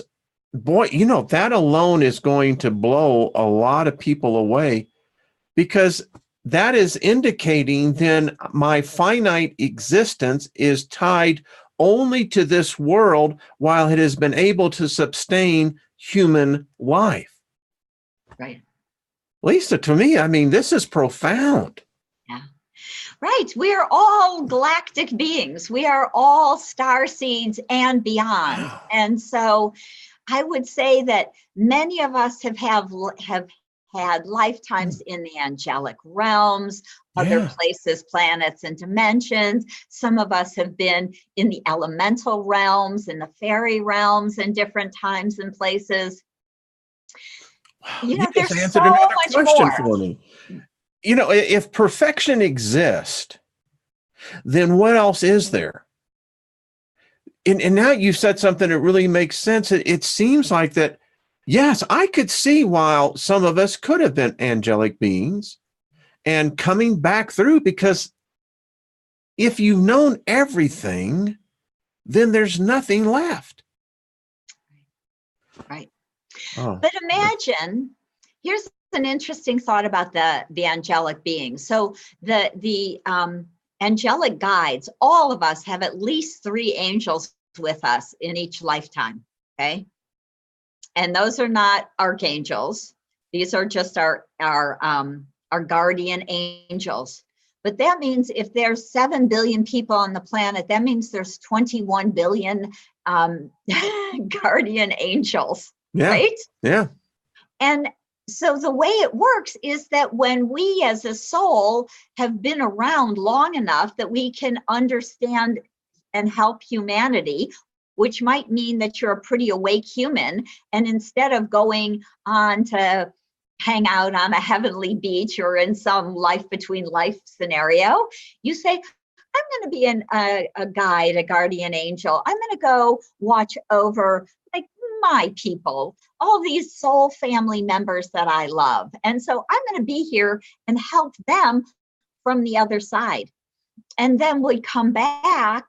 Speaker 1: boy, that alone is going to blow a lot of people away, because that is indicating then my finite existence is tied only to this world while it has been able to sustain human life.
Speaker 2: Right.
Speaker 1: Lisa, to me, I mean, this is profound.
Speaker 2: Yeah. Right. We are all galactic beings. We are all star seeds and beyond.
Speaker 1: Wow.
Speaker 2: And so I would say that many of us have had lifetimes in the angelic realms, other places, planets, and dimensions. Some of us have been in the elemental realms, in the fairy realms, in different times and places.
Speaker 1: You just
Speaker 2: there's
Speaker 1: answered
Speaker 2: so
Speaker 1: another
Speaker 2: much
Speaker 1: question
Speaker 2: more
Speaker 1: for me. If perfection exists, then what else is there? And now you've said something that really makes sense. It seems like that, yes, I could see why some of us could have been angelic beings and coming back through, because if you've known everything, then there's nothing left.
Speaker 2: Right.
Speaker 1: Oh.
Speaker 2: But imagine, here's an interesting thought about the angelic beings. So the angelic guides, all of us have at least 3 angels with us in each lifetime. Okay. And those are not archangels. These are just our guardian angels. But that means if there's 7 billion people on the planet, that means there's 21 billion guardian angels, right?
Speaker 1: Yeah.
Speaker 2: And so the way it works is that when we as a soul have been around long enough that we can understand and help humanity, which might mean that you're a pretty awake human, and instead of going on to hang out on a heavenly beach or in some life between life scenario, you say, I'm going to be a guide, a guardian angel. I'm going to go watch over my people, all these soul family members that I love. And so I'm going to be here and help them from the other side. And then we come back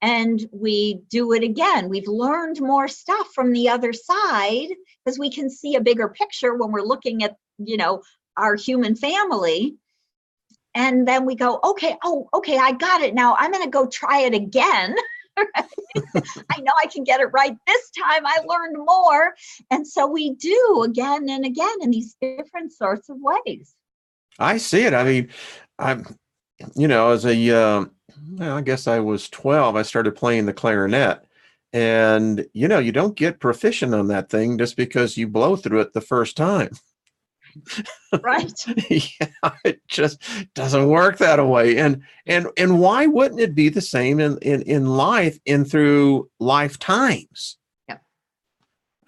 Speaker 2: and we do it again. We've learned more stuff from the other side because we can see a bigger picture when we're looking at, our human family. And then we go, okay, I got it now. I'm going to go try it again. I know I can get it right this time. I learned more. And so we do again and again in these different sorts of ways.
Speaker 1: I see it. I mean, as I guess I was 12, I started playing the clarinet. And, you don't get proficient on that thing just because you blow through it the first time.
Speaker 2: Right.
Speaker 1: Yeah, it just doesn't work that way. And why wouldn't it be the same in life and through lifetimes?
Speaker 2: Yep.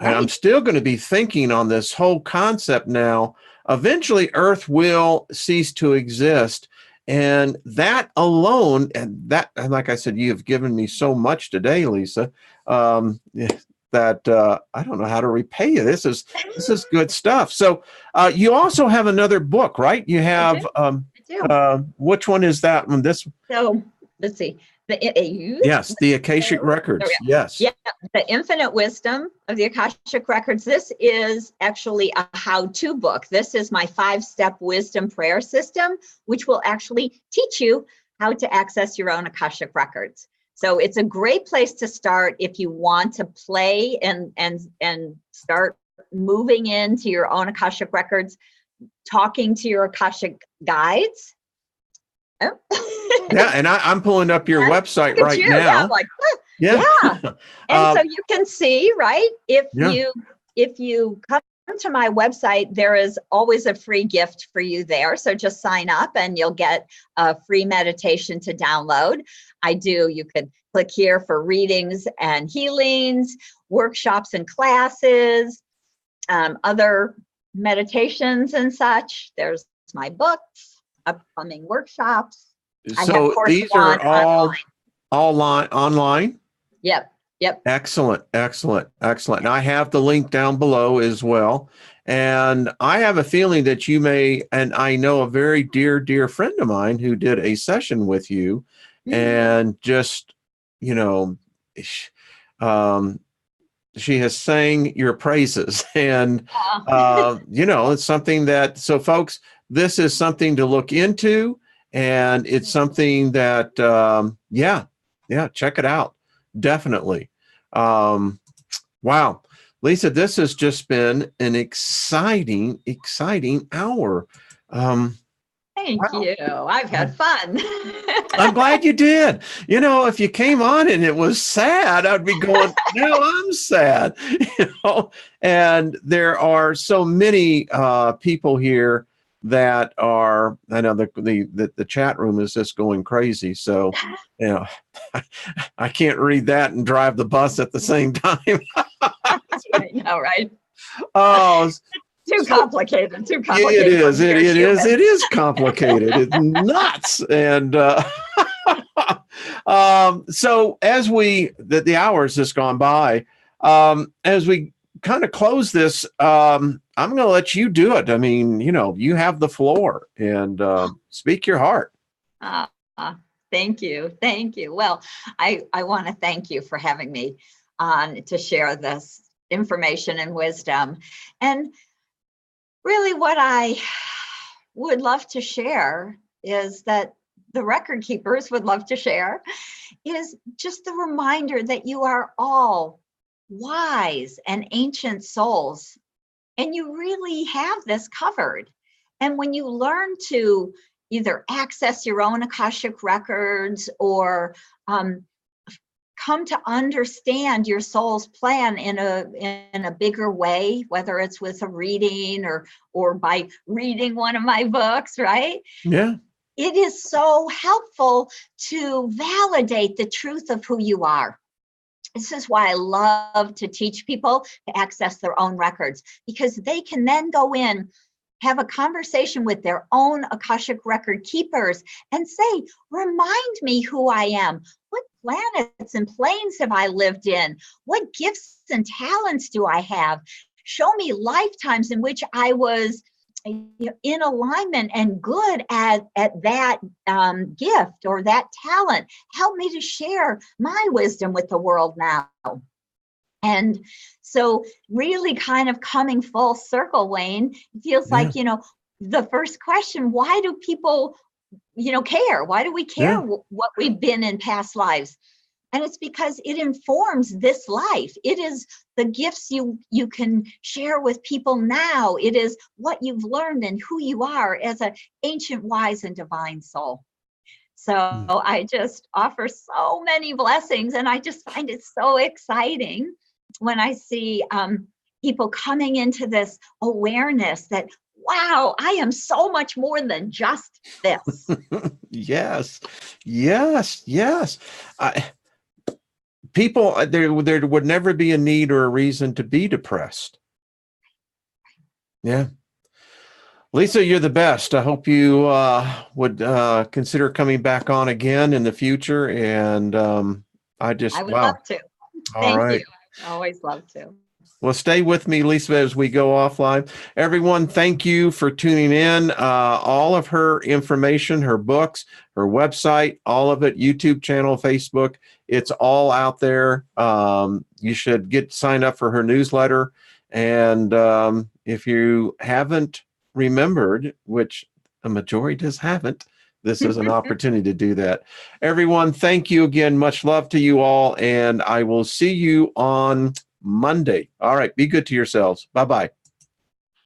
Speaker 1: And I'm still going to be thinking on this whole concept now. Eventually, Earth will cease to exist. And that alone, and like I said, you have given me so much today, Lisa, that I don't know how to repay you. This is good stuff. So you also have another book, right? You have,
Speaker 2: I do.
Speaker 1: Which one is that one?
Speaker 2: So let's see.
Speaker 1: Yes, the Akashic Records. Yes.
Speaker 2: Yeah, the Infinite Wisdom of the Akashic Records. This is actually a how-to book. This is my 5-step wisdom prayer system, which will actually teach you how to access your own Akashic Records. So it's a great place to start if you want to play and start moving into your own Akashic Records, talking to your Akashic guides. Oh.
Speaker 1: Yeah, and I'm pulling up your website right now.
Speaker 2: Yeah, I'm like,
Speaker 1: Yeah.
Speaker 2: Yeah. And so
Speaker 1: Um,
Speaker 2: you can see, right?
Speaker 1: yeah.
Speaker 2: If you come to my website, there is always a free gift for you there. So just sign up and you'll get a free meditation to download. You could click here for readings and healings, workshops and classes, other meditations and such. There's my books, upcoming workshops. I have
Speaker 1: So
Speaker 2: course
Speaker 1: these are
Speaker 2: one online.
Speaker 1: all online.
Speaker 2: Yep. Yep.
Speaker 1: Excellent, excellent, excellent. And I have the link down below as well. And I have a feeling that you may, and I know a very dear, dear friend of mine who did a session with you and just, you know, sh- um, she has sang your praises. And, it's something that, so folks, this is something to look into. And it's something that, yeah, check it out. Definitely. Um, wow. Lisa, this has just been an exciting, exciting hour.
Speaker 2: Thank
Speaker 1: Wow.
Speaker 2: you. I've had fun.
Speaker 1: I'm glad you did. If you came on and it was sad, I'd be going, no, I'm sad. And there are so many people here that are, I know the chat room is just going crazy. So, you know, I can't read that and drive the bus at the same time.
Speaker 2: I know, right?
Speaker 1: Oh,
Speaker 2: Too complicated. Too
Speaker 1: it
Speaker 2: complicated.
Speaker 1: is. It is complicated. It's nuts. And so as the hours just gone by, as we kind of close this, I'm going to let you do it. I mean, you have the floor and speak your heart.
Speaker 2: Thank you. Thank you. Well, I want to thank you for having me on to share this information and wisdom. And really what I would love to share is that the record keepers would love to share is just the reminder that you are all wise and ancient souls, and you really have this covered. And when you learn to either access your own Akashic records or come to understand your soul's plan in a bigger way, whether it's with a reading or by reading one of my books, right?
Speaker 1: Yeah.
Speaker 2: It is so helpful to validate the truth of who you are. This is why I love to teach people to access their own records, because they can then go in, have a conversation with their own Akashic record keepers and say, remind me who I am. What planets and planes have I lived in? What gifts and talents do I have? Show me lifetimes in which I was in alignment and good at that gift or that talent. Help me to share my wisdom with the world now. And so really kind of coming full circle, Wayne, it feels like, the first question, why do people, care? Why do we care what we've been in past lives? And it's because it informs this life. It is the gifts you can share with people now. It is what you've learned and who you are as an ancient, wise, and divine soul. So I just offer so many blessings, and I just find it so exciting when I see people coming into this awareness that, wow, I am so much more than just this.
Speaker 1: Yes. People, there would never be a need or a reason to be depressed. Yeah. Lisa, you're the best. I hope you would consider coming back on again in the future. And I would
Speaker 2: love to. Thank you. I always love to.
Speaker 1: Well, stay with me, Lisa, as we go offline. Everyone, thank you for tuning in. All of her information, her books, her website, all of it, YouTube channel, Facebook, it's all out there. You should sign up for her newsletter. And if you haven't remembered, which a majority just haven't, this is an opportunity to do that. Everyone, thank you again. Much love to you all. And I will see you on Monday. All right. Be good to yourselves. Bye-bye.